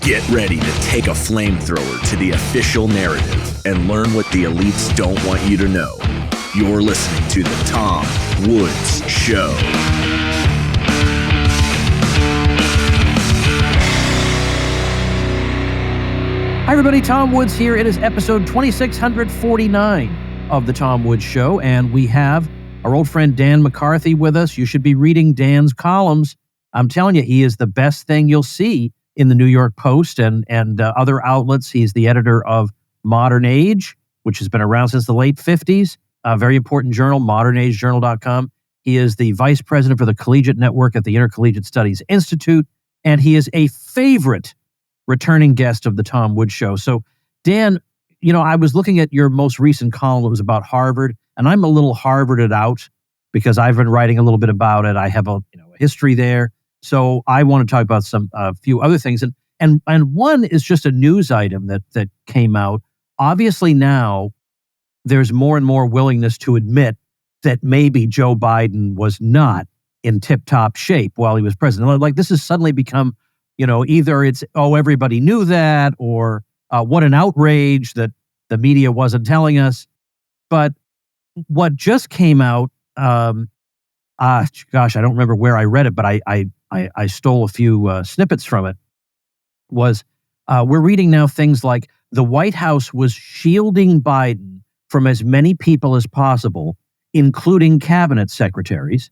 Get ready to take a flamethrower to the official narrative and learn what the elites don't want you to know. You're listening to The Tom Woods Show. Hi, everybody. Tom Woods here. It is episode 2649 of The Tom Woods Show, and we have our old friend Dan McCarthy with us. You should be reading Dan's columns. I'm telling you, he is the best thing you'll see in the New York Post and other outlets. He's the editor of Modern Age, which has been around since the late 50s. A very important journal, modernAgeJournal.com. He is the vice president for the Collegiate Network at the Intercollegiate Studies Institute, and he is a favorite returning guest of the Tom Woods Show. So, Dan, you know, I was looking at your most recent column. It was about Harvard, and I'm a little Harvarded out because I've been writing a little bit about it. I have a history there. So I want to talk about a few other things. And one is just a news item that came out. Obviously now there's more and more willingness to admit that maybe Joe Biden was not in tip-top shape while he was president. Like, this has suddenly become, either it's, everybody knew that, or what an outrage that the media wasn't telling us. But what just came out, I don't remember where I read it, but I stole a few snippets from it, was we're reading now things like the White House was shielding Biden from as many people as possible, including cabinet secretaries.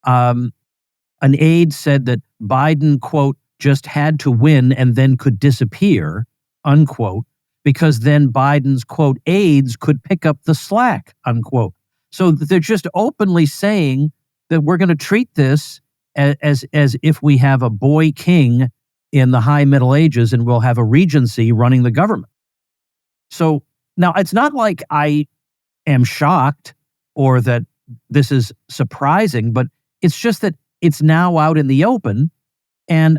An aide said that Biden, quote, just had to win and then could disappear, unquote, because then Biden's, quote, aides could pick up the slack, unquote. So they're just openly saying that we're going to treat this as if we have a boy king in the high Middle Ages and we'll have a regency running the government. So now it's not like I am shocked or that this is surprising, but it's just that it's now out in the open. And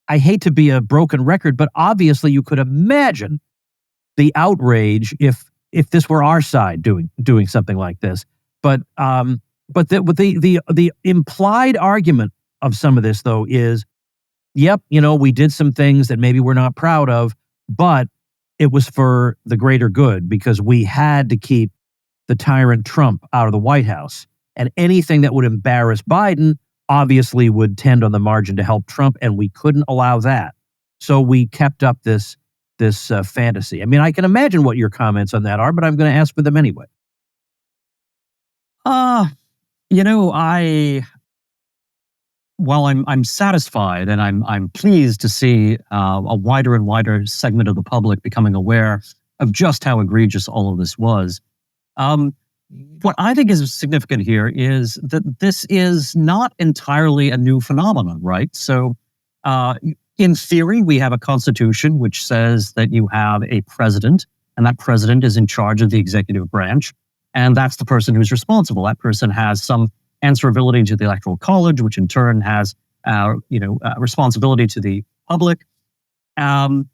I hate to be a broken record, but obviously you could imagine the outrage if this were our side doing something like this. But the implied argument of some of this, though, is, yep, we did some things that maybe we're not proud of, but it was for the greater good because we had to keep the tyrant Trump out of the White House. And anything that would embarrass Biden obviously would tend on the margin to help Trump, and we couldn't allow that. So we kept up this fantasy. I mean, I can imagine what your comments on that are, but I'm going to ask for them anyway. While I'm satisfied and I'm pleased to see a wider and wider segment of the public becoming aware of just how egregious all of this was, what I think is significant here is that this is not entirely a new phenomenon, right? So, in theory, we have a constitution which says that you have a president, and that president is in charge of the executive branch. And that's the person who's responsible. That person has some answerability to the Electoral College, which in turn has, responsibility to the public.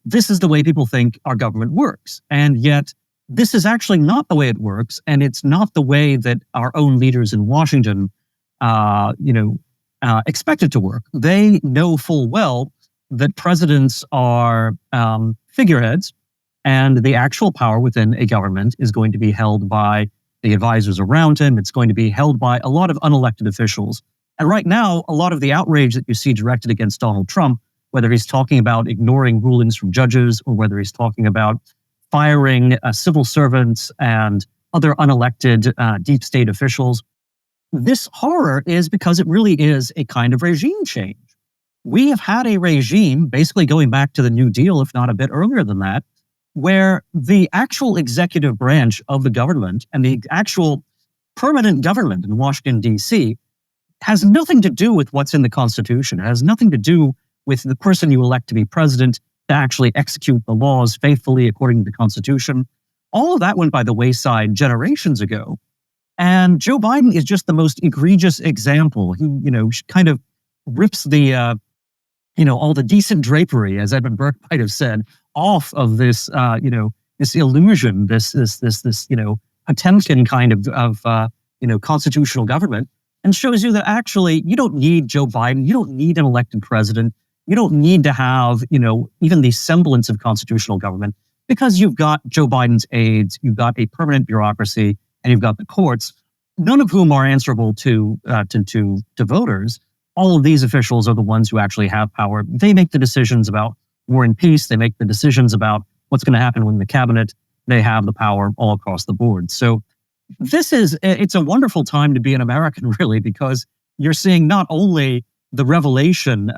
This is the way people think our government works. And yet, this is actually not the way it works. And it's not the way that our own leaders in Washington, expect it to work. They know full well that presidents are figureheads, and the actual power within a government is going to be held by the advisors around him. It's going to be held by a lot of unelected officials. And right now, a lot of the outrage that you see directed against Donald Trump, whether he's talking about ignoring rulings from judges or whether he's talking about firing civil servants and other unelected deep state officials, this horror is because it really is a kind of regime change. We have had a regime, basically going back to the New Deal, if not a bit earlier than that, where the actual executive branch of the government and the actual permanent government in Washington, D.C. has nothing to do with what's in the Constitution. It has nothing to do with the person you elect to be president to actually execute the laws faithfully according to the Constitution. All of that went by the wayside generations ago. And Joe Biden is just the most egregious example. He, kind of rips the, all the decent drapery, as Edmund Burke might have said, off of this, this illusion, this Potemkin kind of constitutional government, and shows you that actually you don't need Joe Biden, you don't need an elected president, You don't need to have, even the semblance of constitutional government because you've got Joe Biden's aides, you've got a permanent bureaucracy, and you've got the courts, none of whom are answerable to voters. All of these officials are the ones who actually have power. They make the decisions about war and peace. They make the decisions about what's going to happen within the cabinet. They have the power all across the board. So it's a wonderful time to be an American, really, because you're seeing not only the revelation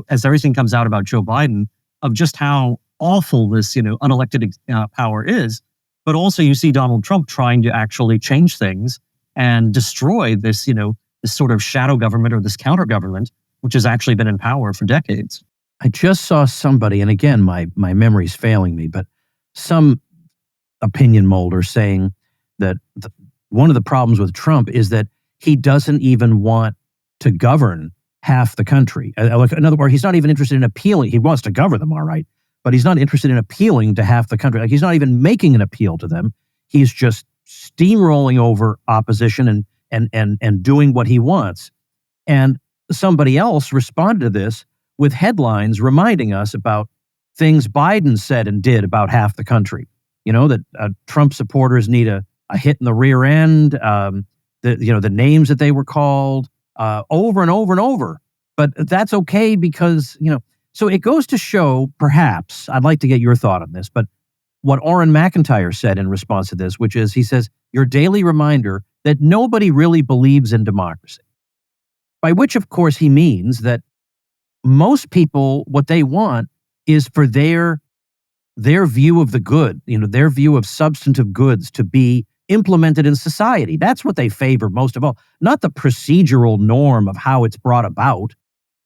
as everything comes out about Joe Biden of just how awful this, unelected power is, but also you see Donald Trump trying to actually change things and destroy this, this sort of shadow government or this counter government, which has actually been in power for decades. I just saw somebody, and again, my memory's failing me, but some opinion molder saying that one of the problems with Trump is that he doesn't even want to govern half the country. In other words, he's not even interested in appealing. He wants to govern them, all right, but he's not interested in appealing to half the country. Like, he's not even making an appeal to them. He's just steamrolling over opposition and doing what he wants. And somebody else responded to this with headlines reminding us about things Biden said and did about half the country. That Trump supporters need a hit in the rear end, the names that they were called over and over and over. But that's okay because, so it goes to show, perhaps, I'd like to get your thought on this, but what Orrin McIntyre said in response to this, which is, he says, your daily reminder that nobody really believes in democracy. By which, of course, he means that most people, what they want is for their view of the good, their view of substantive goods to be implemented in society. That's what they favor most of all, not the procedural norm of how it's brought about.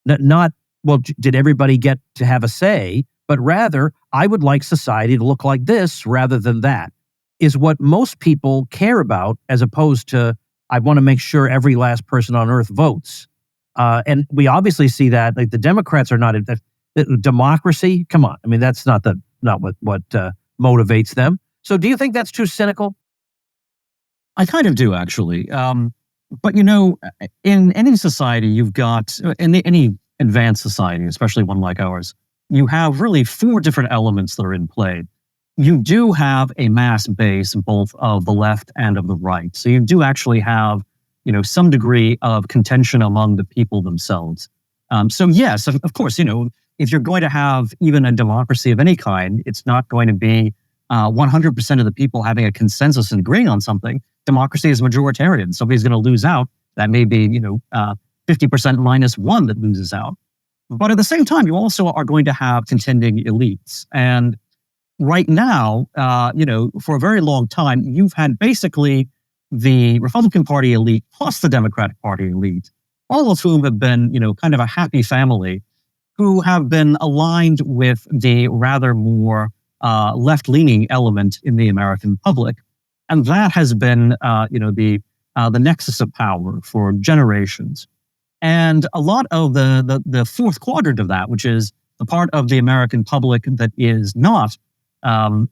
Not, well, did everybody get to have a say? But rather, I would like society to look like this rather than that, is what most people care about, as opposed to, I want to make sure every last person on earth votes. And we obviously see that, like, the Democrats are not democracy. Come on, I mean, that's not what motivates them. So, do you think that's too cynical? I kind of do, actually. But in any society, you've got in any advanced society, especially one like ours, you have really 4 different elements that are in play. You do have a mass base, both of the left and of the right. So you do actually have, some degree of contention among the people themselves. So yes, of course, if you're going to have even a democracy of any kind, it's not going to be 100% of the people having a consensus and agreeing on something. Democracy is majoritarian. Somebody's going to lose out. That may be, 50% minus 1 that loses out. But at the same time, you also are going to have contending elites. And right now, for a very long time, you've had basically the Republican Party elite plus the Democratic Party elite, all of whom have been, kind of a happy family, who have been aligned with the rather more left-leaning element in the American public. And that has been, the nexus of power for generations. And a lot of the fourth quadrant of that, which is the part of the American public that is not, a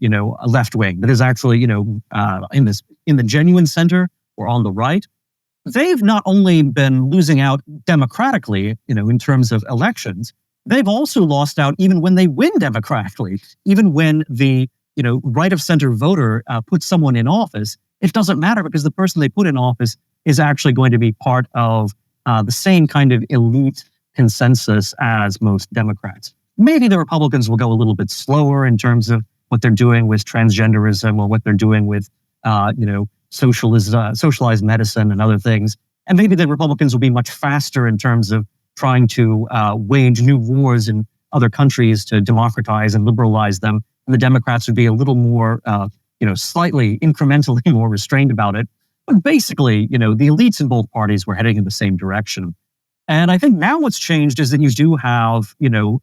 left wing, that is actually, in the genuine center or on the right, they've not only been losing out democratically, in terms of elections, they've also lost out even when they win democratically, even when the right of center voter puts someone in office. It doesn't matter because the person they put in office is actually going to be part of the same kind of elite consensus as most Democrats. Maybe the Republicans will go a little bit slower in terms of what they're doing with transgenderism or what they're doing with, socialized medicine and other things. And maybe the Republicans will be much faster in terms of trying to wage new wars in other countries to democratize and liberalize them. And the Democrats would be a little more, slightly incrementally more restrained about it. But basically, the elites in both parties were heading in the same direction. And I think now what's changed is that you do have,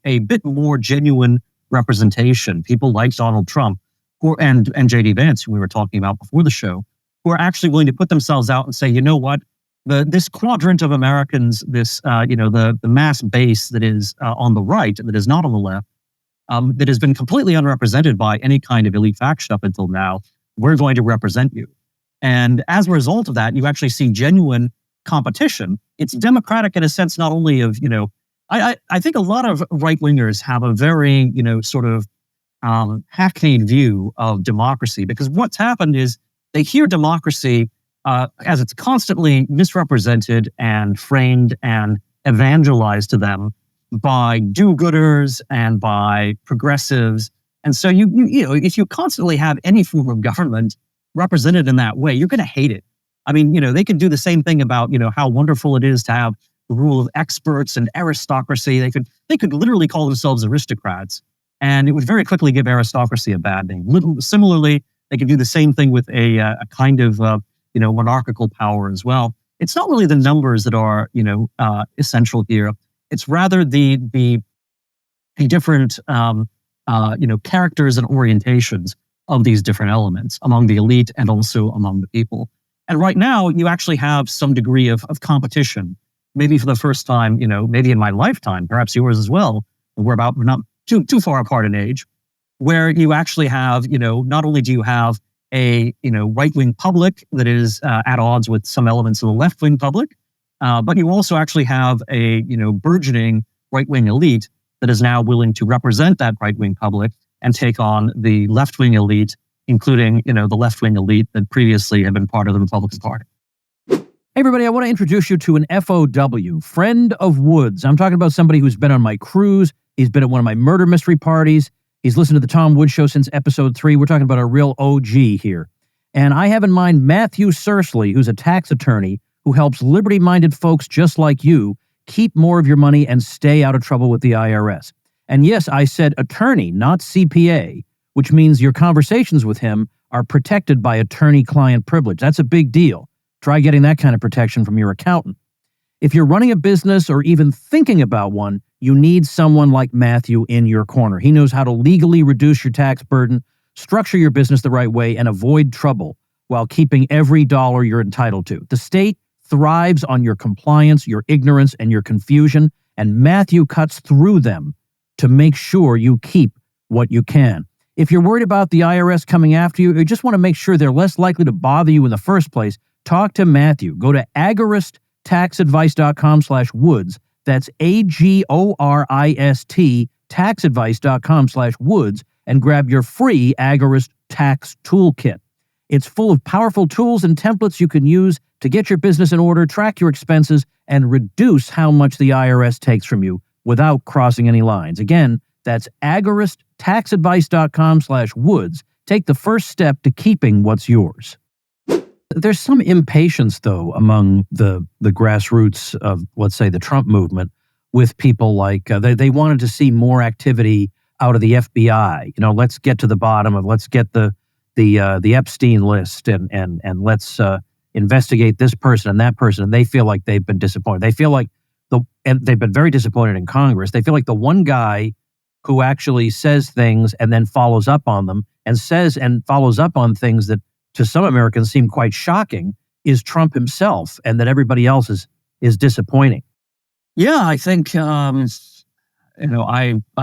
a bit more genuine representation. People like Donald Trump and J.D. Vance, who we were talking about before the show, who are actually willing to put themselves out and say, you know what, this quadrant of Americans, this, the mass base that is on the right, that is not on the left, that has been completely unrepresented by any kind of elite faction up until now, we're going to represent you. And as a result of that, you actually see genuine competition. It's democratic in a sense, not only of, I think a lot of right-wingers have a very, sort of hackneyed view of democracy, because what's happened is they hear democracy as it's constantly misrepresented and framed and evangelized to them by do-gooders and by progressives. And so if you constantly have any form of government represented in that way, you're going to hate it. I mean, they could do the same thing about, how wonderful it is to have the rule of experts and aristocracy. They could literally call themselves aristocrats, and it would very quickly give aristocracy a bad name. Similarly, they could do the same thing with a kind of monarchical power as well. It's not really the numbers that are essential here. It's rather the different characters and orientations of these different elements among the elite and also among the people. And right now, you actually have some degree of competition. Maybe for the first time, maybe in my lifetime, perhaps yours as well. We're not too far apart in age, where you actually have, not only do you have a right-wing public that is at odds with some elements of the left-wing public, but you also actually have a burgeoning right-wing elite that is now willing to represent that right-wing public and take on the left-wing elite, including the left-wing elite that previously had been part of the Republican Party. Hey, everybody, I want to introduce you to an FOW, friend of Woods. I'm talking about somebody who's been on my cruise. He's been at one of my murder mystery parties. He's listened to the Tom Woods Show since episode 3. We're talking about a real OG here. And I have in mind Matthew Sercely, who's a tax attorney who helps liberty-minded folks just like you keep more of your money and stay out of trouble with the IRS. And yes, I said attorney, not CPA, which means your conversations with him are protected by attorney-client privilege. That's a big deal. Try getting that kind of protection from your accountant. If you're running a business or even thinking about one, you need someone like Matthew in your corner. He knows how to legally reduce your tax burden, structure your business the right way, and avoid trouble while keeping every dollar you're entitled to. The state thrives on your compliance, your ignorance, and your confusion, and Matthew cuts through them to make sure you keep what you can. If you're worried about the IRS coming after you, or you just want to make sure they're less likely to bother you in the first place, talk to Matthew. Go to agorist.taxadvice.com/woods. That's AGORIST taxadvice.com/woods and grab your free Agorist Tax Toolkit. It's full of powerful tools and templates you can use to get your business in order, track your expenses, and reduce how much the IRS takes from you without crossing any lines. Again, that's agorist.taxadvice.com/woods. Take the first step to keeping what's yours. There's some impatience, though, among the grassroots of, let's say, the Trump movement with people like, they wanted to see more activity out of the FBI. Let's get to the bottom of, let's get the Epstein list and let's investigate this person and that person. And they feel like they've been disappointed. They feel like and they've been very disappointed in Congress. They feel like the one guy who actually says things and then follows up on them and says and follows up on things that to some Americans seem quite shocking is Trump himself, and that everybody else is disappointing. Yeah, I think I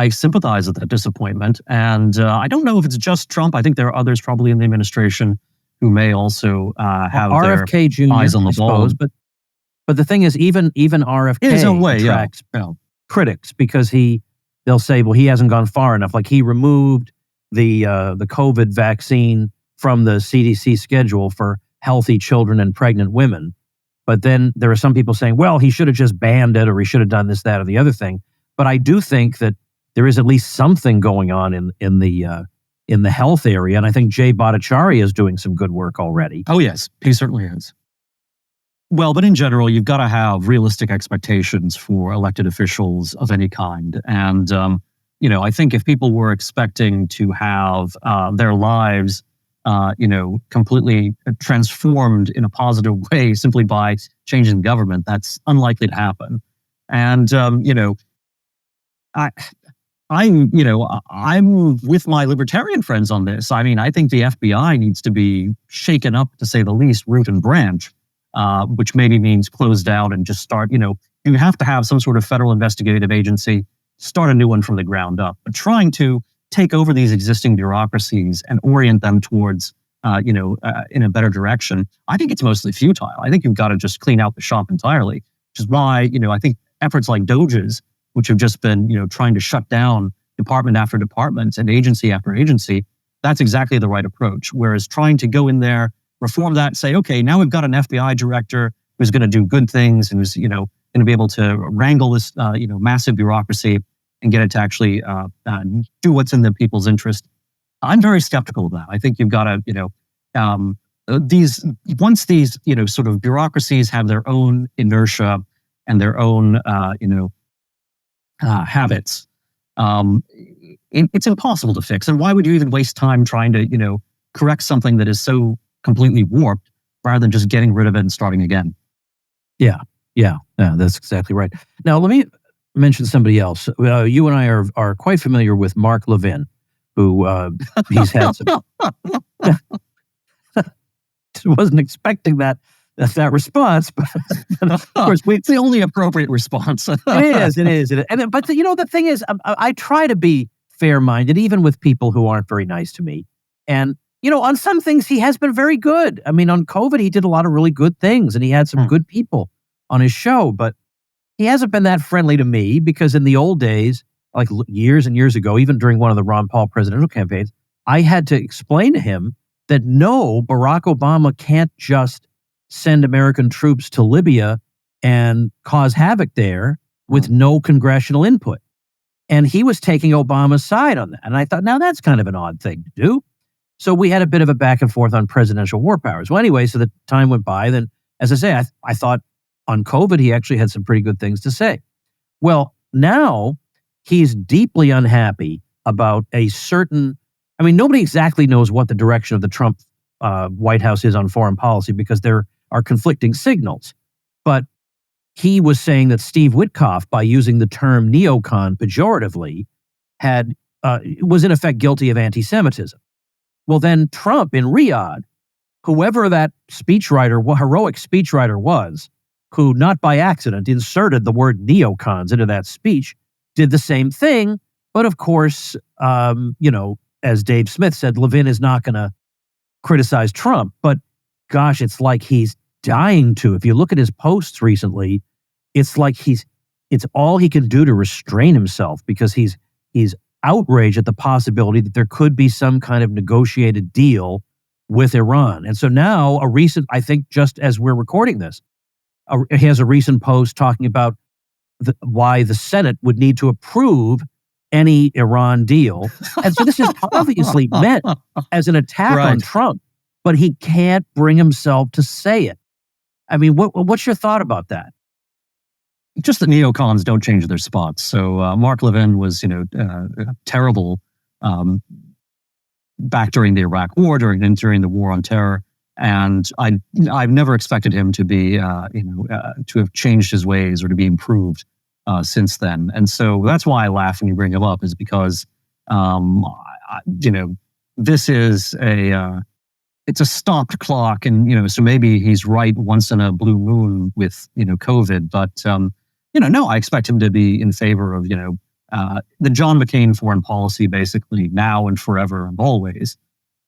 sympathize with that disappointment, and I don't know if it's just Trump. I think there are others probably in the administration who may also have RFK their Jr., eyes on the ball. But the thing is, even RFK in his own way, attracts critics because they'll say, well, he hasn't gone far enough. Like he removed the COVID vaccine from the CDC schedule for healthy children and pregnant women. But then there are some people saying, well, he should have just banned it, or he should have done this, that, or the other thing. But I do think that there is at least something going on in the health area. And I think Jay Bhattacharya is doing some good work already. Oh, yes, he certainly is. Well, but in general, you've got to have realistic expectations for elected officials of any kind. And, I think if people were expecting to have their lives completely transformed in a positive way simply by changing government, that's unlikely to happen. And, I'm with my libertarian friends on this. I mean, I think the FBI needs to be shaken up, to say the least, root and branch, which maybe means close down and just start, you have to have some sort of federal investigative agency, start a new one from the ground up. But trying to take over these existing bureaucracies and orient them towards, in a better direction, I think it's mostly futile. I think you've got to just clean out the shop entirely, which is why, I think efforts like Doge's which have just been, trying to shut down department after department and agency after agency, that's exactly the right approach. Whereas trying to go in there, reform that, say, okay, now we've got an FBI director who's going to do good things and who's, going to be able to wrangle this, massive bureaucracy and get it to actually do what's in the people's interest. I'm very skeptical of that. I think you've got to, once these, sort of bureaucracies have their own inertia and their own, habits, it's impossible to fix. And why would you even waste time trying to, correct something that is so completely warped rather than just getting rid of it and starting again? Yeah, that's exactly right. Now, let me mention somebody else. You and I are quite familiar with Mark Levin, who he's had some... wasn't expecting that response, but of course, it's the only appropriate response. It is. But the thing is, I try to be fair-minded, even with people who aren't very nice to me. And on some things, he has been very good. I mean, on COVID, he did a lot of really good things, and he had some good people on his show. But he hasn't been that friendly to me because in the old days, like years and years ago, even during one of the Ron Paul presidential campaigns, I had to explain to him that no, Barack Obama can't just send American troops to Libya and cause havoc there with no congressional input. And he was taking Obama's side on that. And I thought, now that's kind of an odd thing to do. So we had a bit of a back and forth on presidential war powers. Well, anyway, so the time went by. Then, as I say, I thought on COVID, he actually had some pretty good things to say. Well, now he's deeply unhappy about a certain... I mean, nobody exactly knows what the direction of the Trump White House is on foreign policy because there are conflicting signals. But he was saying that Steve Witkoff, by using the term neocon pejoratively, was in effect guilty of anti-Semitism. Well, then Trump in Riyadh, whoever that heroic speechwriter was, who not by accident inserted the word neocons into that speech, did the same thing. But of course, as Dave Smith said, Levin is not going to criticize Trump, but gosh, it's like he's dying to. If you look at his posts recently, it's like it's all he can do to restrain himself because he's outraged at the possibility that there could be some kind of negotiated deal with Iran. And so now I think just as we're recording this, he has a recent post talking about why the Senate would need to approve any Iran deal. And so this is obviously meant as an attack on Trump, but he can't bring himself to say it. I mean, what's your thought about that? Just that neocons don't change their spots. So Mark Levin was, terrible back during the Iraq War, during the War on Terror. And I've never expected him to be, to have changed his ways or to be improved since then. And so that's why I laugh when you bring him up, is because, this is it's a stopped clock. And, so maybe he's right once in a blue moon with, COVID. But, no, I expect him to be in favor of, the John McCain foreign policy, basically now and forever and always.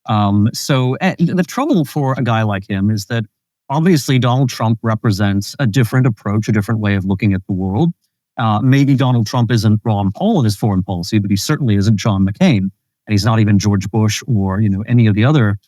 So the trouble for a guy like him is that obviously Donald Trump represents a different approach, a different way of looking at the world. Maybe Donald Trump isn't Ron Paul in his foreign policy, but he certainly isn't John McCain. And he's not even George Bush or, any of the other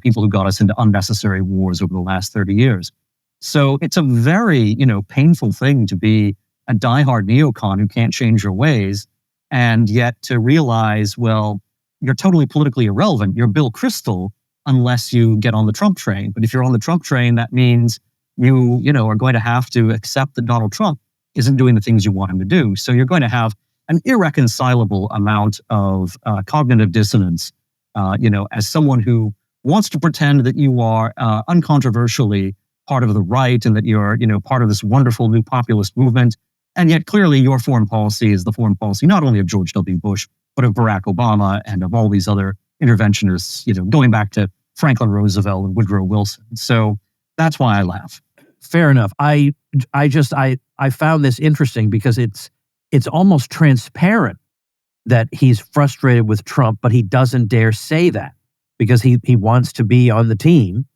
people who got us into unnecessary wars over the last 30 years. So it's a very, painful thing to be a diehard neocon who can't change your ways, and yet to realize, well, you're totally politically irrelevant. You're Bill Kristol unless you get on the Trump train. But if you're on the Trump train, that means you are going to have to accept that Donald Trump isn't doing the things you want him to do. So you're going to have an irreconcilable amount of cognitive dissonance, as someone who wants to pretend that you are uncontroversially part of the right and that you're, part of this wonderful new populist movement. And yet clearly your foreign policy is the foreign policy, not only of George W. Bush, but of Barack Obama and of all these other interventionists, going back to Franklin Roosevelt and Woodrow Wilson. So that's why I laugh. Fair enough. I found this interesting because it's almost transparent that he's frustrated with Trump, but he doesn't dare say that because he wants to be on the team.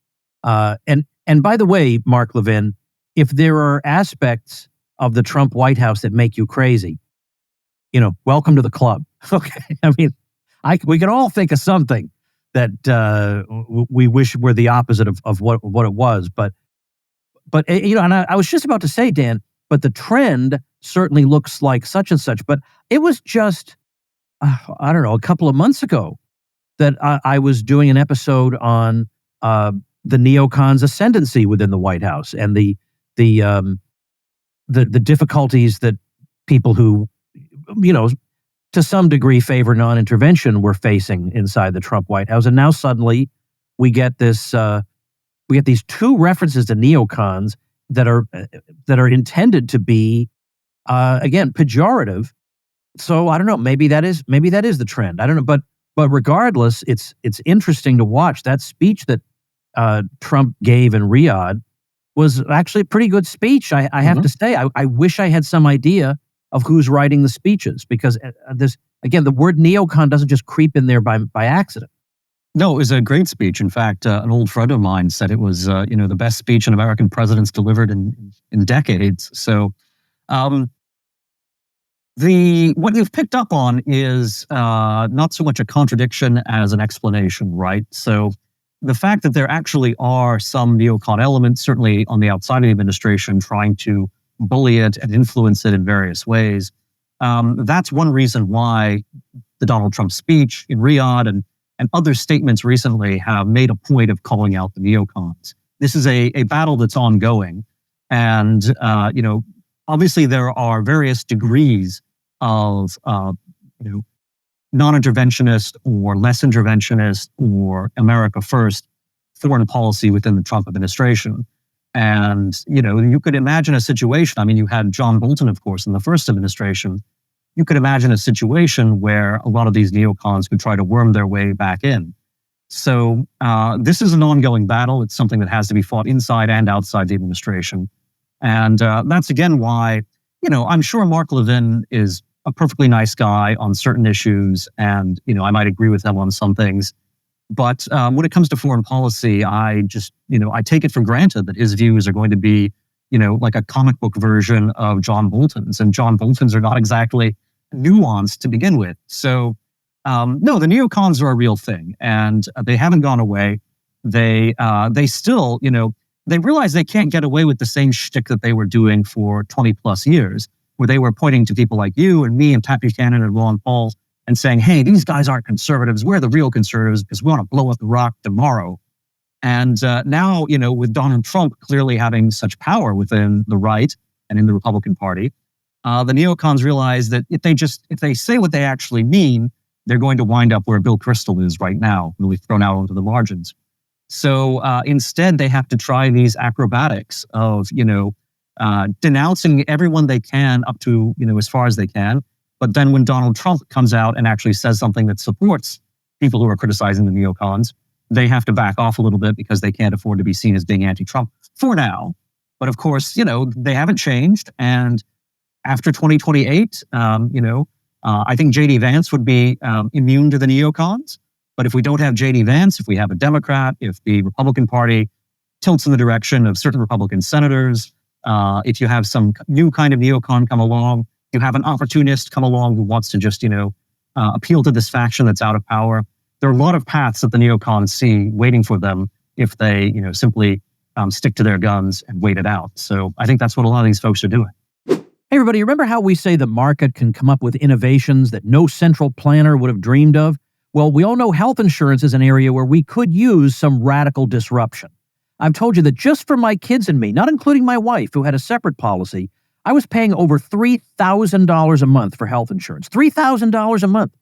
And by the way, Mark Levin, if there are aspects of the Trump White House that make you crazy, welcome to the club. Okay. I mean, we can all think of something that we wish were the opposite of what it was. But and I was just about to say, Dan, but the trend certainly looks like such and such. But it was just, I don't know, a couple of months ago that I was doing an episode on the neocons' ascendancy within the White House and the difficulties that people who, to some degree favor non-intervention were facing inside the Trump White House. And now suddenly we get these two references to neocons that are intended to be, again, pejorative. So I don't know, maybe that is the trend. I don't know, but regardless, it's interesting to watch. That speech that Trump gave in Riyadh was actually a pretty good speech. I have to say, I wish I had some idea of who's writing the speeches, because the word neocon doesn't just creep in there by accident. No, it was a great speech. In fact, an old friend of mine said it was the best speech an American president's delivered in decades. So what you've picked up on is not so much a contradiction as an explanation, right? So the fact that there actually are some neocon elements, certainly on the outside of the administration, trying to bully it and influence it in various ways, that's one reason why the Donald Trump speech in Riyadh and other statements recently have made a point of calling out the neocons. This is a battle that's ongoing. And, obviously there are various degrees of, non-interventionist or less interventionist or America first foreign policy within the Trump administration. And, you could imagine a situation, you had John Bolton, of course, in the first administration. You could imagine a situation where a lot of these neocons could try to worm their way back in. So this is an ongoing battle. It's something that has to be fought inside and outside the administration. And that's, again, why, I'm sure Mark Levin is a perfectly nice guy on certain issues. And, I might agree with him on some things. But when it comes to foreign policy, I just, I take it for granted that his views are going to be, like a comic book version of John Bolton's. And John Bolton's are not exactly nuanced to begin with. So, no, the neocons are a real thing, and they haven't gone away. They still, they realize they can't get away with the same shtick that they were doing for 20 plus years, where they were pointing to people like you and me and Pat Buchanan and Ron Paul and saying, hey, these guys aren't conservatives. We're the real conservatives because we want to blow up the rock tomorrow. And now, with Donald Trump clearly having such power within the right and in the Republican Party, the neocons realize that if they say what they actually mean, they're going to wind up where Bill Kristol is right now, really thrown out onto the margins. So instead, they have to try these acrobatics of, denouncing everyone they can up to, as far as they can. But then when Donald Trump comes out and actually says something that supports people who are criticizing the neocons, they have to back off a little bit because they can't afford to be seen as being anti-Trump for now. But of course, they haven't changed. And after 2028, I think J.D. Vance would be immune to the neocons. But if we don't have J.D. Vance, if we have a Democrat, if the Republican Party tilts in the direction of certain Republican senators, if you have some new kind of neocon come along, you have an opportunist come along who wants to just, appeal to this faction that's out of power. There are a lot of paths that the neocons see waiting for them if they, simply stick to their guns and wait it out. So I think that's what a lot of these folks are doing. Hey, everybody, remember how we say the market can come up with innovations that no central planner would have dreamed of? Well, we all know health insurance is an area where we could use some radical disruption. I've told you that just for my kids and me, not including my wife, who had a separate policy, I was paying over $3,000 a month for health insurance. $3,000 a month.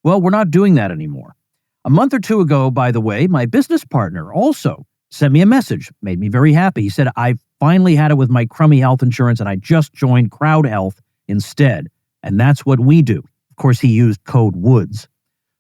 Well, we're not doing that anymore. A month or two ago, by the way, my business partner also sent me a message, made me very happy. He said, I finally had it with my crummy health insurance and I just joined Crowd Health instead. And that's what we do. Of course, he used code WOODS.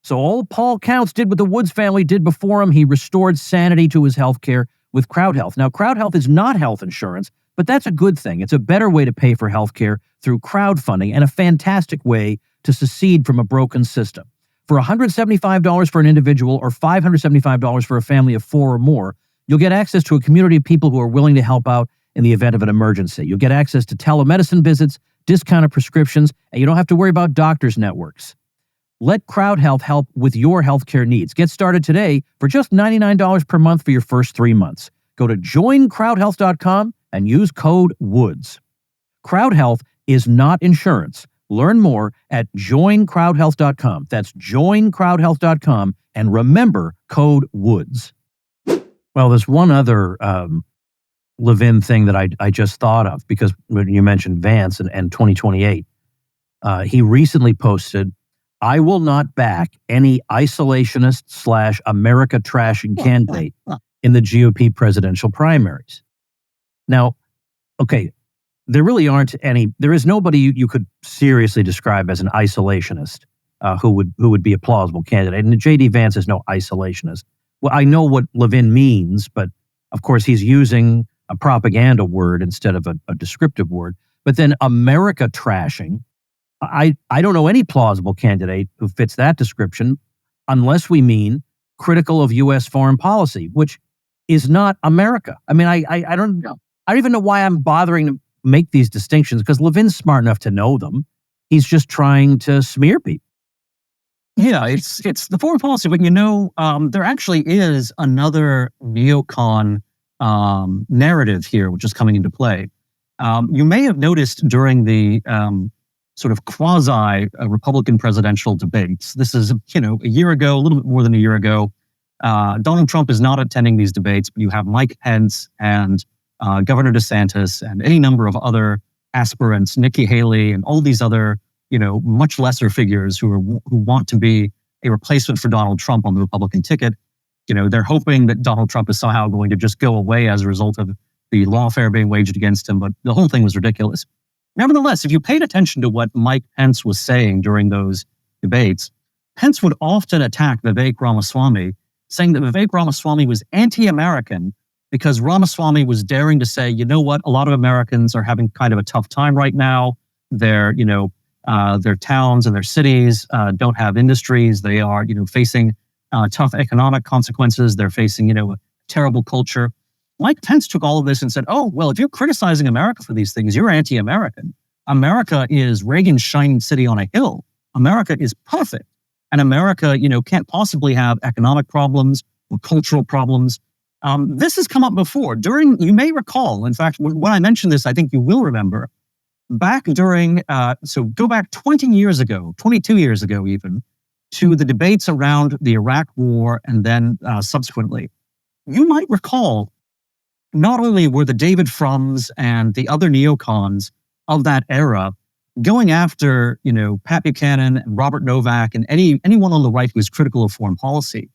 So all Paul Counts did what the Woods family did before him. He restored sanity to his health care with Crowd Health. Now, Crowd Health is not health insurance, but that's a good thing. It's a better way to pay for health care through crowdfunding and a fantastic way to secede from a broken system. For $175 for an individual or $575 for a family of 4 or more, you'll get access to a community of people who are willing to help out in the event of an emergency. You'll get access to telemedicine visits, discounted prescriptions, and you don't have to worry about doctors' networks. Let Crowd Health help with your healthcare needs. Get started today for just $99 per month for your first 3 months. Go to joincrowdhealth.com and use code WOODS. Crowd Health is not insurance. Learn more at joincrowdhealth.com. That's joincrowdhealth.com, and remember code WOODS. Well, there's one other Levin thing that I just thought of, because when you mentioned Vance and 2028, he recently posted, "I will not back any isolationist / America trashing candidate in the GOP presidential primaries." Now, okay, there is nobody you could seriously describe as an isolationist who would be a plausible candidate. And J.D. Vance is no isolationist. Well, I know what Levin means, but of course he's using a propaganda word instead of a descriptive word. But then America trashing, I don't know any plausible candidate who fits that description, unless we mean critical of U.S. foreign policy, which is not America. I mean, I don't know. I don't even know why I'm bothering to make these distinctions, because Levin's smart enough to know them. He's just trying to smear people. Yeah, it's the foreign policy, but there actually is another neocon narrative here, which is coming into play. You may have noticed during the sort of quasi Republican presidential debates. This is, a year ago, a little bit more than a year ago. Donald Trump is not attending these debates, but you have Mike Pence and Governor DeSantis and any number of other aspirants, Nikki Haley and all these other, much lesser figures who want to be a replacement for Donald Trump on the Republican ticket. They're hoping that Donald Trump is somehow going to just go away as a result of the lawfare being waged against him, but the whole thing was ridiculous. Nevertheless, if you paid attention to what Mike Pence was saying during those debates, Pence would often attack Vivek Ramaswamy, saying that Vivek Ramaswamy was anti-American because Ramaswamy was daring to say, you know what, a lot of Americans are having kind of a tough time right now. Their towns and their cities don't have industries. They are, facing tough economic consequences. They're facing, a terrible culture. Mike Pence took all of this and said, oh, well, if you're criticizing America for these things, you're anti-American. America is Reagan's shining city on a hill. America is perfect. And America, can't possibly have economic problems or cultural problems. This has come up before. You may recall, in fact, when I mentioned this, I think you will remember, back during, so go back 20 years ago, 22 years ago even, to the debates around the Iraq War and then subsequently. You might recall, not only were the David Frums and the other neocons of that era going after, Pat Buchanan and Robert Novak and anyone on the right who was critical of foreign policy,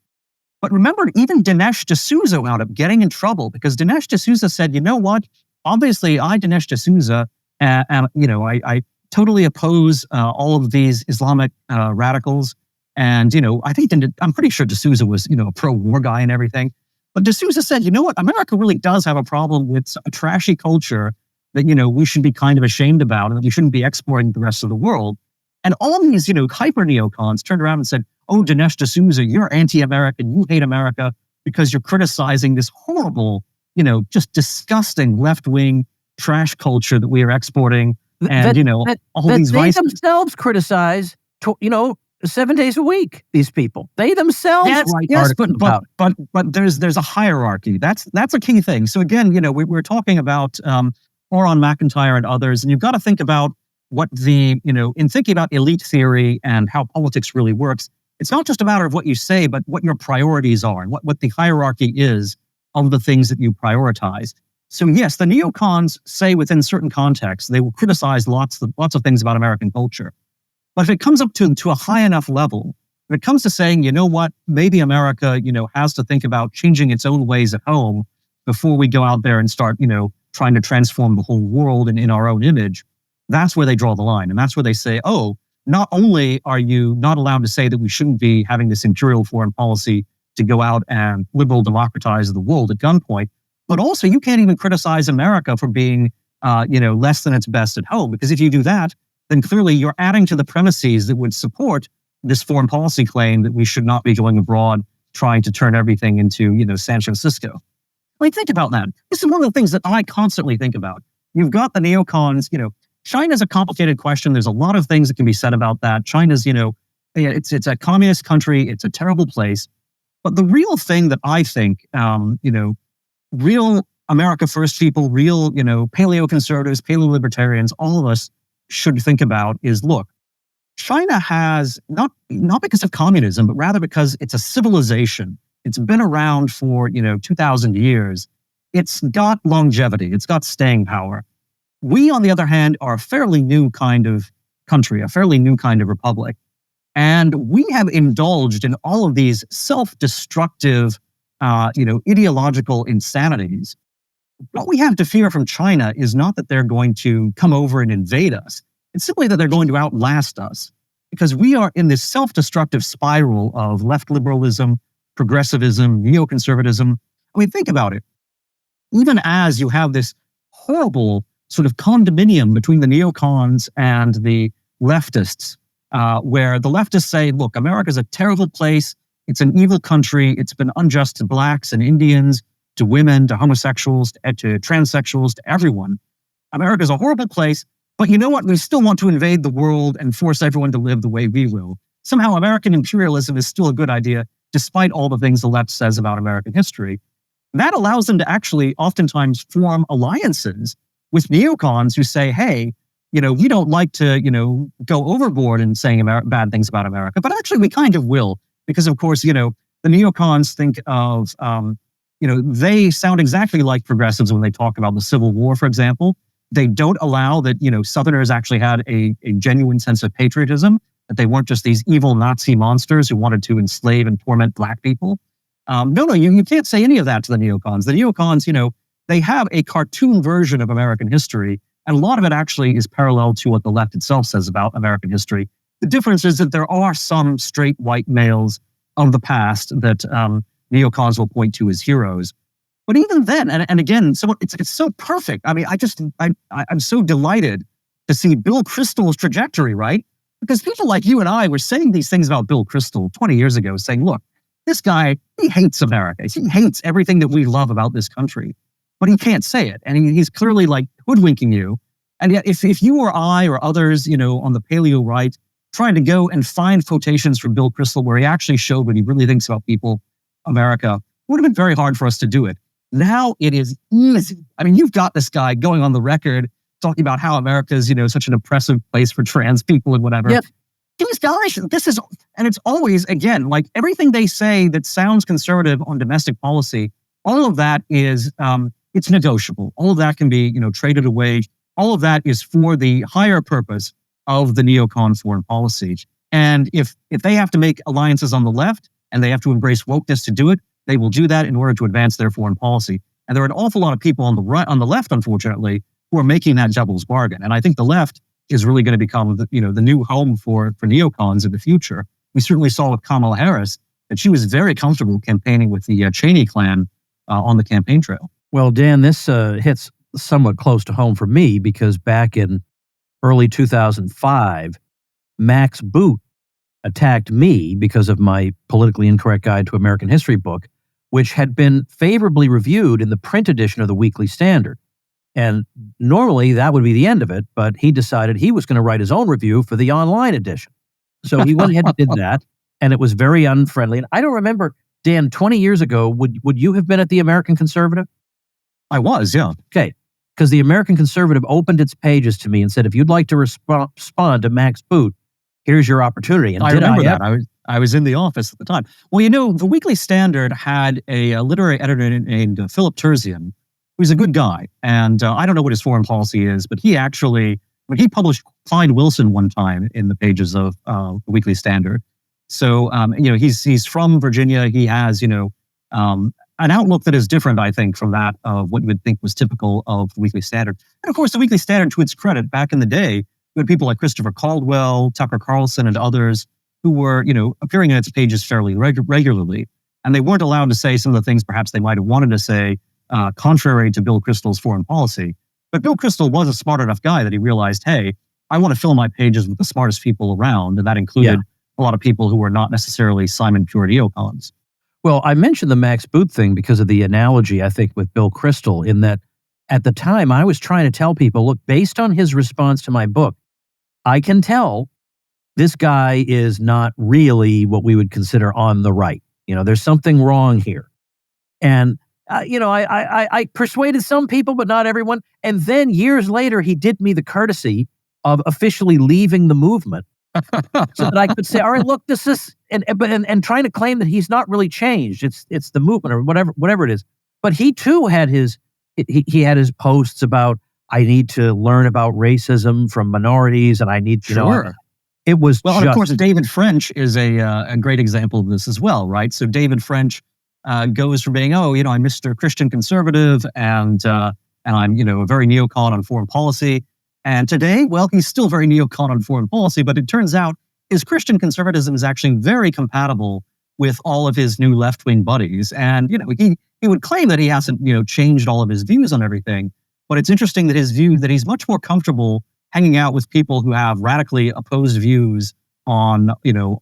but remember, even Dinesh D'Souza wound up getting in trouble because Dinesh D'Souza said, you know what? Obviously, Dinesh D'Souza, I totally oppose all of these Islamic radicals. And, I'm pretty sure D'Souza was, a pro-war guy and everything. But D'Souza said, you know what? America really does have a problem with a trashy culture that, we should be kind of ashamed about and that we shouldn't be exporting to the rest of the world. And all these, hyper neocons turned around and said, oh, Dinesh D'Souza, you're anti-American. You hate America because you're criticizing this horrible, just disgusting left-wing trash culture that we are exporting. And, all these they vices. themselves criticize, 7 days a week, these people. They themselves write articles about it. But there's a hierarchy. That's a key thing. So again, we're talking about Oron McIntyre and others, and you've got to think about what in thinking about elite theory and how politics really works, it's not just a matter of what you say, but what your priorities are and what the hierarchy is of the things that you prioritize. So yes, the neocons say within certain contexts, they will criticize lots of things about American culture. But if it comes up to a high enough level, if it comes to saying, you know what, maybe America, has to think about changing its own ways at home before we go out there and start, trying to transform the whole world in our own image, that's where they draw the line. And that's where they say, oh, not only are you not allowed to say that we shouldn't be having this imperial foreign policy to go out and liberal democratize the world at gunpoint, but also you can't even criticize America for being, less than its best at home. Because if you do that, then clearly you're adding to the premises that would support this foreign policy claim that we should not be going abroad trying to turn everything into, San Francisco. Think about that. This is one of the things that I constantly think about. You've got the neocons, China's a complicated question. There's a lot of things that can be said about that. China's, it's a communist country. It's a terrible place. But the real thing that I think, real America First people, real, paleo-conservatives, paleo-libertarians, all of us should think about is, look, China has, not because of communism, but rather because it's a civilization. It's been around for, 2,000 years. It's got longevity. It's got staying power. We, on the other hand, are a fairly new kind of country, a fairly new kind of republic. And we have indulged in all of these self-destructive, ideological insanities. What we have to fear from China is not that they're going to come over and invade us. It's simply that they're going to outlast us, because we are in this self-destructive spiral of left liberalism, progressivism, neoconservatism. I mean, think about it. Even as you have this horrible sort of condominium between the neocons and the leftists, where the leftists say, look, America's a terrible place. It's an evil country. It's been unjust to blacks and Indians, to women, to homosexuals, to transsexuals, to everyone. America's a horrible place. But you know what? We still want to invade the world and force everyone to live the way we will. Somehow American imperialism is still a good idea, despite all the things the left says about American history. That allows them to actually oftentimes form alliances with neocons who say, hey, we don't like to, go overboard in saying bad things about America, but actually we kind of will. Because of course, the neocons think of, they sound exactly like progressives when they talk about the Civil War, for example. They don't allow that, Southerners actually had a genuine sense of patriotism, that they weren't just these evil Nazi monsters who wanted to enslave and torment black people. You can't say any of that to the neocons. The neocons, they have a cartoon version of American history, and a lot of it actually is parallel to what the left itself says about American history. The difference is that there are some straight white males of the past that neocons will point to as heroes. But even then, and again, so it's so perfect. I mean, I'm so delighted to see Bill Kristol's trajectory, right? Because people like you and I were saying these things about Bill Kristol 20 years ago, saying, look, this guy, he hates America. He hates everything that we love about this country, but he can't say it. And he's clearly like hoodwinking you. And yet if you or I or others, on the paleo right, trying to go and find quotations from Bill Kristol where he actually showed what he really thinks about people, America, it would have been very hard for us to do it. Now it is easy. I mean, you've got this guy going on the record talking about how America is, such an oppressive place for trans people and whatever. Yep. These guys, and it's always, again, like everything they say that sounds conservative on domestic policy, all of that is, it's negotiable. All of that can be, traded away. All of that is for the higher purpose of the neocon foreign policy. And if they have to make alliances on the left and they have to embrace wokeness to do it, they will do that in order to advance their foreign policy. And there are an awful lot of people on the left, unfortunately, who are making that devil's bargain. And I think the left is really going to become the new home for neocons in the future. We certainly saw with Kamala Harris that she was very comfortable campaigning with the Cheney clan on the campaign trail. Well, Dan, this hits somewhat close to home for me because back in early 2005, Max Boot attacked me because of my politically incorrect guide to American history book, which had been favorably reviewed in the print edition of the Weekly Standard. And normally that would be the end of it, but he decided he was going to write his own review for the online edition. So he went ahead and did that, and it was very unfriendly. And I don't remember, Dan, 20 years ago, would you have been at the American Conservative? I was, yeah. Okay, because the American Conservative opened its pages to me and said, if you'd like to respond to Max Boot, here's your opportunity. And I remember that. I was in the office at the time. Well, the Weekly Standard had a literary editor named Philip Terzian, who's a good guy. And I don't know what his foreign policy is, but he actually, when he published Clyde Wilson one time in the pages of the Weekly Standard. So, he's from Virginia. He has, an outlook that is different, I think, from that of what you would think was typical of the Weekly Standard. And of course, the Weekly Standard, to its credit, back in the day, you had people like Christopher Caldwell, Tucker Carlson, and others who were, appearing in its pages fairly regularly. And they weren't allowed to say some of the things perhaps they might have wanted to say, contrary to Bill Kristol's foreign policy. But Bill Kristol was a smart enough guy that he realized, hey, I want to fill my pages with the smartest people around. And that included a lot of people who were not necessarily Simon Pure neocons. Well, I mentioned the Max Boot thing because of the analogy, I think, with Bill Kristol, in that at the time, I was trying to tell people, look, based on his response to my book, I can tell this guy is not really what we would consider on the right. There's something wrong here. And, I persuaded some people, but not everyone. And then years later, he did me the courtesy of officially leaving the movement so that I could say, all right, look, this is, and trying to claim that he's not really changed. It's the movement or whatever it is. But he too had he had his posts about, I need to learn about racism from minorities, and I need to Sure. It was and of course, David French is a great example of this as well, right? So David French goes from being, I'm Mr. Christian conservative, and I'm, a very neocon on foreign policy. And today, well, he's still very neocon on foreign policy, but it turns out his Christian conservatism is actually very compatible with all of his new left-wing buddies. And, he would claim that he hasn't, changed all of his views on everything. But it's interesting that his view that he's much more comfortable hanging out with people who have radically opposed views on,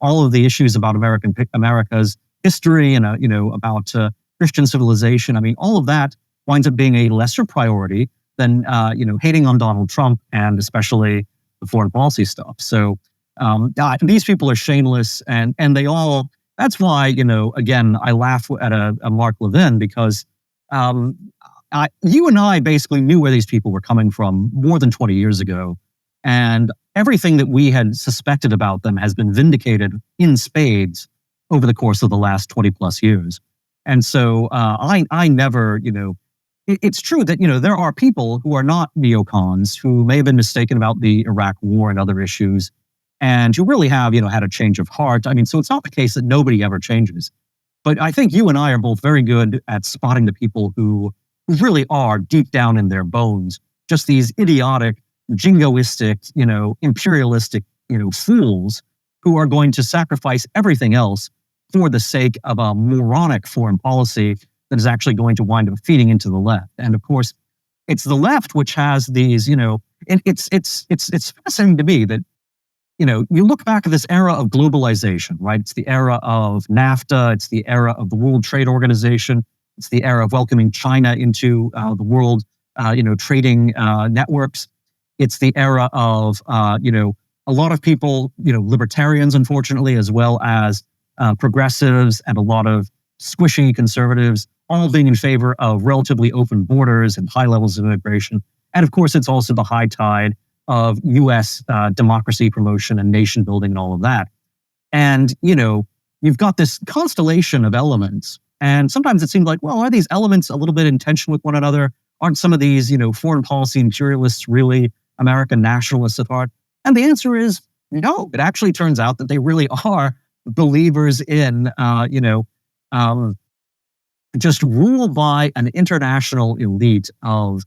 all of the issues about America's history and, about Christian civilization. I mean, all of that winds up being a lesser priority than, hating on Donald Trump and especially the foreign policy stuff. So these people are shameless, and they all, that's why, again, I laugh at a Mark Levin, because you and I basically knew where these people were coming from more than 20 years ago. And everything that we had suspected about them has been vindicated in spades over the course of the last 20 plus years. And so I never, it's true that, there are people who are not neocons who may have been mistaken about the Iraq war and other issues, and who really have, had a change of heart. I mean, so it's not the case that nobody ever changes. But I think you and I are both very good at spotting the people who really are deep down in their bones just these idiotic, jingoistic, imperialistic, fools who are going to sacrifice everything else for the sake of a moronic foreign policy that is actually going to wind up feeding into the left. And of course, it's the left which has these, and it's fascinating to me that, you look back at this era of globalization, right? It's the era of NAFTA. It's the era of the World Trade Organization. It's the era of welcoming China into the world, trading networks. It's the era of, a lot of people, libertarians, unfortunately, as well as progressives and a lot of squishy conservatives, all being in favor of relatively open borders and high levels of immigration. And of course, it's also the high tide of U.S. Democracy promotion and nation building and all of that. And, you've got this constellation of elements. And sometimes it seems like, well, are these elements a little bit in tension with one another? Aren't some of these, foreign policy imperialists really American nationalists at heart? And the answer is no. It actually turns out that they really are believers in, just rule by an international elite of,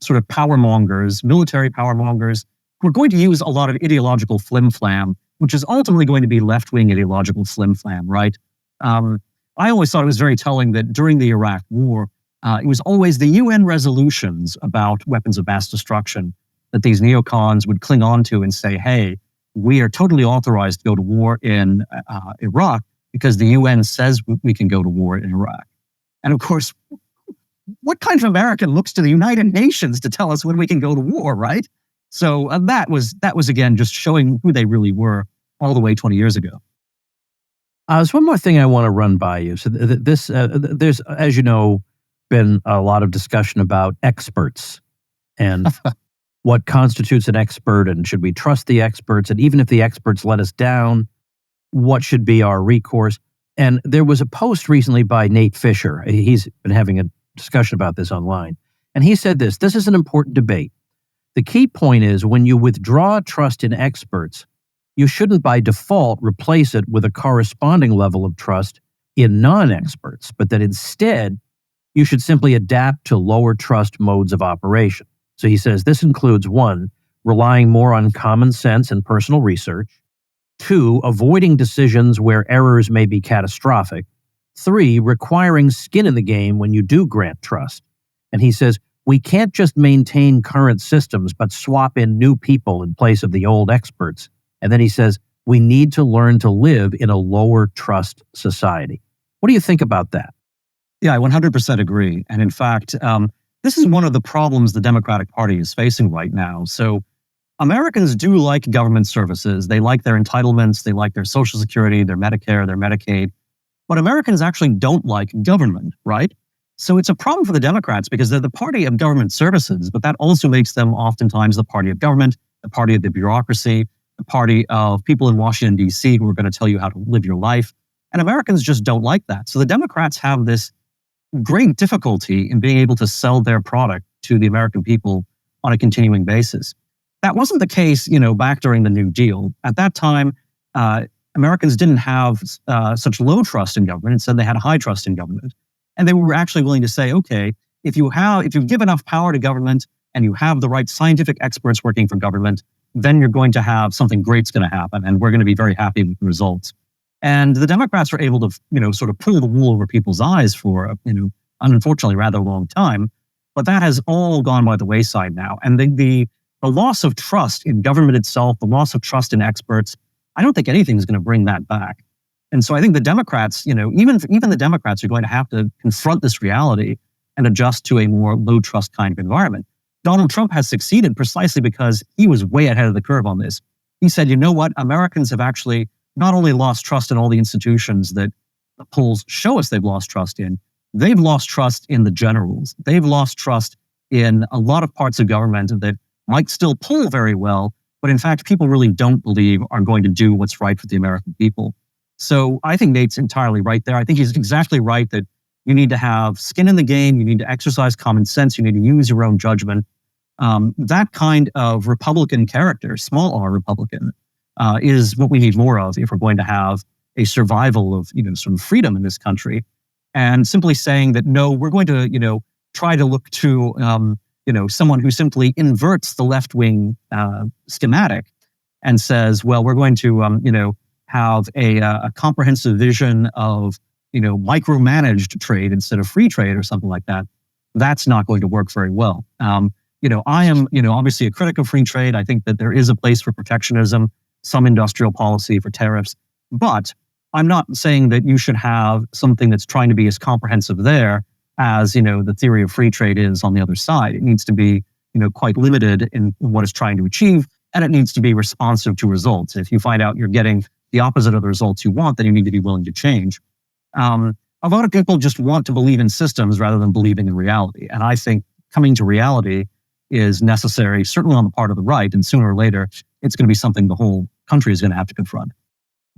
sort of power mongers, military power mongers, who are going to use a lot of ideological flim-flam, which is ultimately going to be left-wing ideological flim-flam, right? I always thought it was very telling that during the Iraq War, it was always the UN resolutions about weapons of mass destruction that these neocons would cling on to and say, hey, we are totally authorized to go to war in Iraq because the UN says we can go to war in Iraq. And of course, what kind of American looks to the United Nations to tell us when we can go to war, right? So that was again, just showing who they really were all the way 20 years ago. There's one more thing I want to run by you. So there's, as you know, been a lot of discussion about experts and what constitutes an expert, and should we trust the experts? And even if the experts let us down, what should be our recourse? And there was a post recently by Nate Fisher. He's been having a discussion about this online. And he said this is an important debate. The key point is when you withdraw trust in experts, you shouldn't by default replace it with a corresponding level of trust in non-experts, but that instead you should simply adapt to lower trust modes of operation. So he says this includes 1, relying more on common sense and personal research, 2, avoiding decisions where errors may be catastrophic, 3, requiring skin in the game when you do grant trust. And he says, we can't just maintain current systems, but swap in new people in place of the old experts. And then he says, we need to learn to live in a lower trust society. What do you think about that? Yeah, I 100% agree. And in fact, this is one of the problems the Democratic Party is facing right now. So Americans do like government services. They like their entitlements. They like their Social Security, their Medicare, their Medicaid. But Americans actually don't like government, right? So it's a problem for the Democrats because they're the party of government services, but that also makes them oftentimes the party of government, the party of the bureaucracy, the party of people in Washington, D.C. who are going to tell you how to live your life. And Americans just don't like that. So the Democrats have this great difficulty in being able to sell their product to the American people on a continuing basis. That wasn't the case, back during the New Deal. At that time, Americans didn't have such low trust in government. Instead, they had high trust in government. And they were actually willing to say, okay, if you give enough power to government and you have the right scientific experts working for government, then you're going to have something great's going to happen. And we're going to be very happy with the results. And the Democrats were able to, sort of pull the wool over people's eyes for, unfortunately, rather long time. But that has all gone by the wayside now. And the loss of trust in government itself, the loss of trust in experts, I don't think anything is going to bring that back. And so I think the Democrats, even the Democrats are going to have to confront this reality and adjust to a more low trust kind of environment. Donald Trump has succeeded precisely because he was way ahead of the curve on this. He said, you know what? Americans have actually not only lost trust in all the institutions that the polls show us they've lost trust in, they've lost trust in the generals. They've lost trust in a lot of parts of government that might still poll very well, but in fact, people really don't believe are going to do what's right for the American people. So I think Nate's entirely right there. I think he's exactly right that you need to have skin in the game. You need to exercise common sense. You need to use your own judgment. That kind of Republican character, small r Republican, is what we need more of if we're going to have a survival of, sort of freedom in this country. And simply saying that, no, we're going to, try to look to, someone who simply inverts the left-wing schematic and says, well, we're going to, have a comprehensive vision of, micromanaged trade instead of free trade or something like that. That's not going to work very well. I am, obviously a critic of free trade. I think that there is a place for protectionism, some industrial policy for tariffs, but I'm not saying that you should have something that's trying to be as comprehensive there as, the theory of free trade is on the other side. It needs to be, quite limited in what it's trying to achieve, and it needs to be responsive to results. If you find out you're getting the opposite of the results you want, then you need to be willing to change. A lot of people just want to believe in systems rather than believing in reality. And I think coming to reality is necessary, certainly on the part of the right, and sooner or later, it's going to be something the whole country is going to have to confront.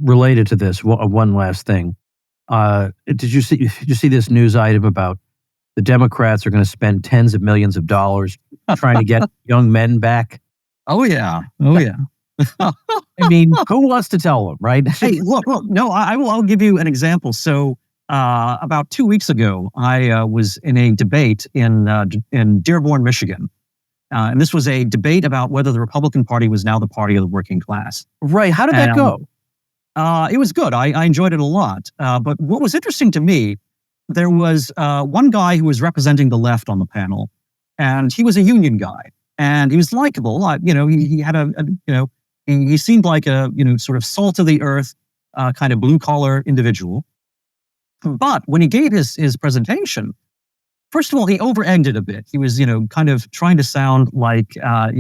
Related to this, one last thing. Did you see this news item about the Democrats are going to spend tens of millions of dollars trying to get young men back? Oh, yeah. I mean, who wants to tell them, right? Hey, look, no, I'll give you an example. So about 2 weeks ago, I was in a debate in Dearborn, Michigan. And this was a debate about whether the Republican Party was now the party of the working class. Right. How did that go? It was good. I enjoyed it a lot. But what was interesting to me, there was one guy who was representing the left on the panel, and he was a union guy, and he was likable. He had he seemed like a sort of salt of the earth kind of blue collar individual. But when he gave his presentation, first of all, he over-egged it a bit. He was kind of trying to sound like a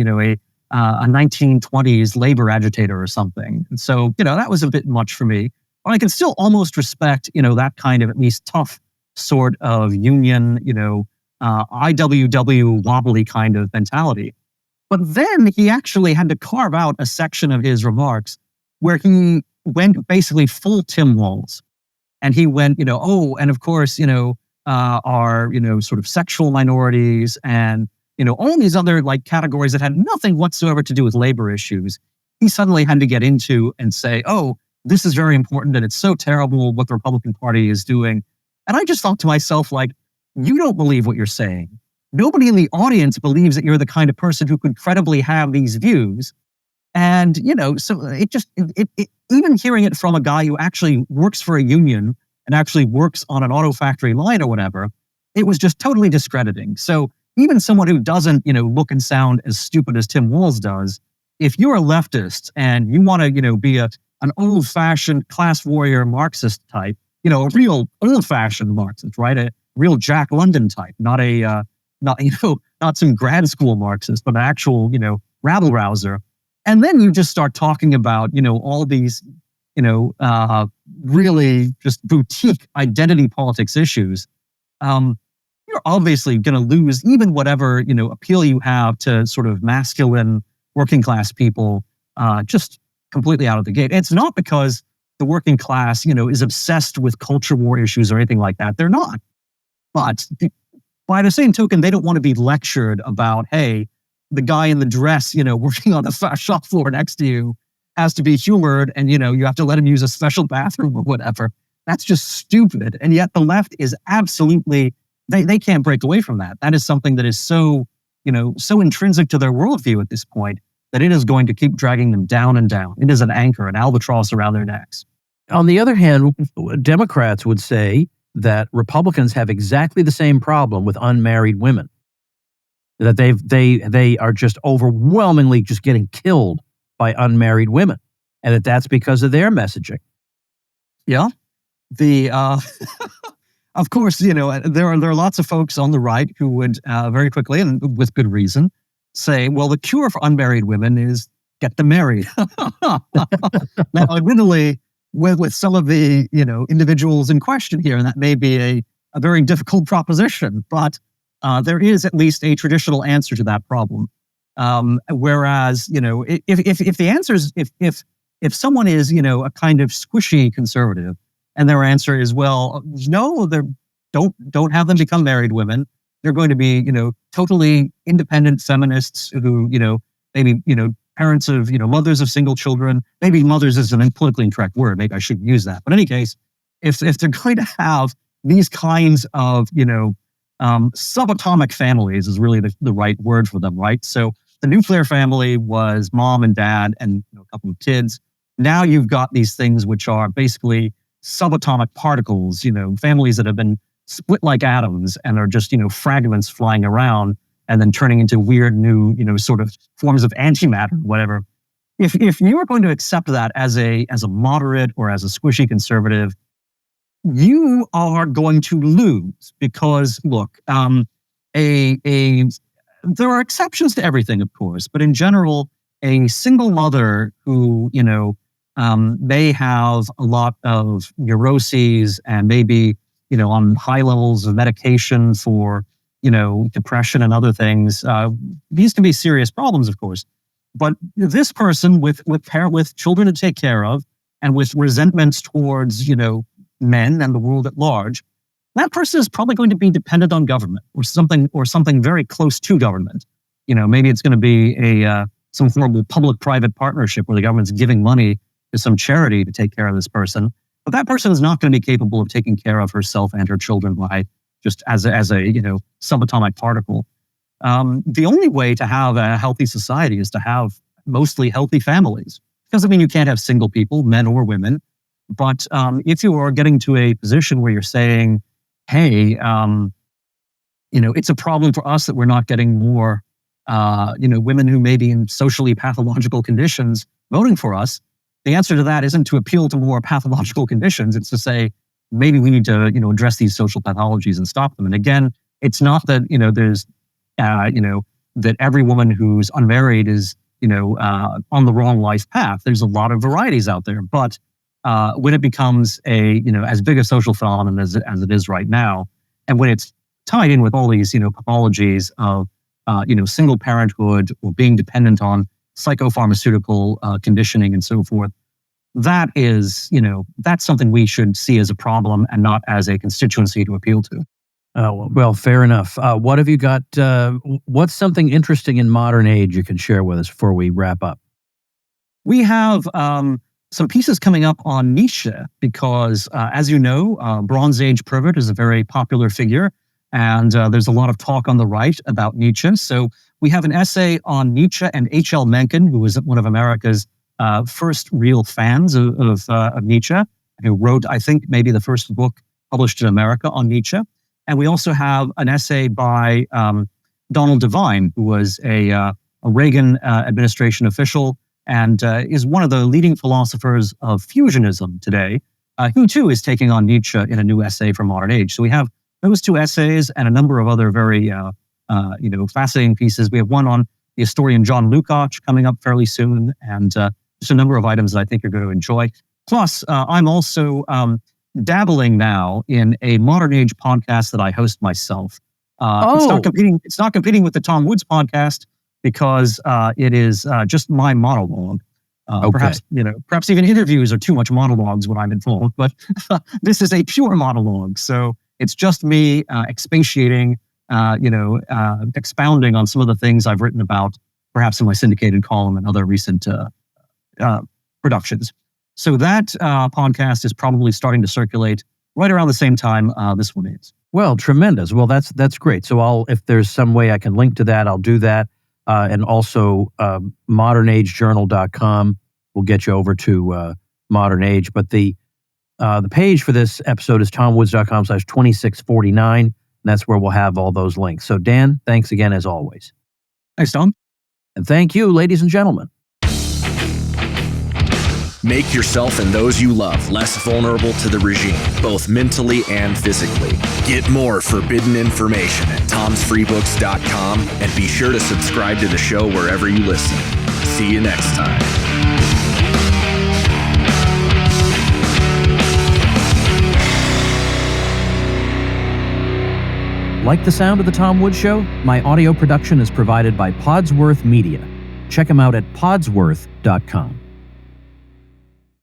1920s labor agitator or something. And so, that was a bit much for me. But I can still almost respect, that kind of at least tough sort of union, IWW wobbly kind of mentality. But then he actually had to carve out a section of his remarks where he went basically full Tim Walz. And he went, and of course, our, sort of sexual minorities and, all these other like categories that had nothing whatsoever to do with labor issues. He suddenly had to get into and say, oh, this is very important and it's so terrible what the Republican Party is doing. And I just thought to myself, like, you don't believe what you're saying. Nobody in the audience believes that you're the kind of person who could credibly have these views. And, so even hearing it from a guy who actually works for a union and actually works on an auto factory line or whatever, it was just totally discrediting. So even someone who doesn't, look and sound as stupid as Tim Walz does, if you're a leftist and you want to, be an old-fashioned class warrior Marxist type, a real old-fashioned Marxist, right? A real Jack London type, not a, not some grad school Marxist, but an actual, rabble rouser. And then you just start talking about, all these, really just boutique identity politics issues. You're obviously going to lose even whatever, appeal you have to sort of masculine working class people, just completely out of the gate. It's not because the working class, is obsessed with culture war issues or anything like that. They're not. But by the same token, they don't want to be lectured about, hey, the guy in the dress, working on the shop floor next to you has to be humored and, you have to let him use a special bathroom or whatever. That's just stupid. And yet the left is absolutely, they can't break away from that. That is something that is so intrinsic to their worldview at this point that it is going to keep dragging them down and down. It is an anchor, an albatross around their necks. On the other hand, Democrats would say that Republicans have exactly the same problem with unmarried women. That they are just overwhelmingly just getting killed by unmarried women, and that's because of their messaging. Yeah, of course, there are lots of folks on the right who would very quickly and with good reason say, well, the cure for unmarried women is get them married. Now, admittedly, with some of the individuals in question here, and that may be a very difficult proposition, but there is at least a traditional answer to that problem. Whereas, if the answer is, if someone is, a kind of squishy conservative, and their answer is, well, no, don't have them become married women. They're going to be, totally independent feminists who, maybe, parents of, mothers of single children. Maybe mothers is an politically incorrect word. Maybe I shouldn't use that. But in any case, if they're going to have these kinds of, subatomic families is really the right word for them, right? So the nuclear family was mom and dad and a couple of kids. Now you've got these things which are basically subatomic particles, families that have been split like atoms and are just, fragments flying around and then turning into weird new, sort of forms of antimatter, whatever. If you are going to accept that as a moderate or as a squishy conservative, you are going to lose because, look, there are exceptions to everything, of course, but in general, a single mother who, may have a lot of neuroses and maybe, on high levels of medication for, depression and other things. These can be serious problems, of course. But this person with children to take care of and with resentments towards, men and the world at large, that person is probably going to be dependent on government or something very close to government. Maybe it's going to be some form of public-private partnership where the government's giving money to some charity to take care of this person. But that person is not going to be capable of taking care of herself and her children by just as a subatomic particle. The only way to have a healthy society is to have mostly healthy families. Doesn't mean you can't have single people, men or women. But if you are getting to a position where you're saying, hey, it's a problem for us that we're not getting more, women who may be in socially pathological conditions voting for us, the answer to that isn't to appeal to more pathological conditions. It's to say, maybe we need to, address these social pathologies and stop them. And again, it's not that, there's, that every woman who's unmarried is, on the wrong life path. There's a lot of varieties out there. But when it becomes as big a social phenomenon as it is right now, and when it's tied in with all these, pathologies of, single parenthood or being dependent on psychopharmaceutical conditioning and so forth, that is, that's something we should see as a problem and not as a constituency to appeal to. Well, fair enough. What have you got? What's something interesting in modern age you can share with us before we wrap up? We have some pieces coming up on Nietzsche because, as you know, Bronze Age Privet is a very popular figure, and there's a lot of talk on the right about Nietzsche. So we have an essay on Nietzsche and H.L. Mencken, who was one of America's first real fans of Nietzsche, who wrote, I think, maybe the first book published in America on Nietzsche. And we also have an essay by Donald Devine, who was a Reagan administration official and is one of the leading philosophers of fusionism today, who too is taking on Nietzsche in a new essay for modern age. So we have those two essays and a number of other very fascinating pieces. We have one on the historian John Lukács coming up fairly soon, and just a number of items that I think you're going to enjoy. Plus, I'm also dabbling now in a modern age podcast that I host myself. It's not competing with the Tom Woods podcast because it is just my monologue. Perhaps even interviews are too much monologues when I'm involved, but this is a pure monologue. So it's just me expatiating, expounding on some of the things I've written about, perhaps in my syndicated column and other recent productions. So that podcast is probably starting to circulate right around the same time this one is. Well, tremendous. Well, that's great. So if there's some way I can link to that, I'll do that. And also modernagejournal.com will get you over to Modern Age. But the page for this episode is tomwoods.com/2649. And that's where we'll have all those links. So Dan, thanks again as always. Thanks, Tom. And thank you, ladies and gentlemen. Make yourself and those you love less vulnerable to the regime, both mentally and physically. Get more forbidden information at tomsfreebooks.com and be sure to subscribe to the show wherever you listen. See you next time. Like the sound of The Tom Woods Show? My audio production is provided by Podsworth Media. Check them out at podsworth.com.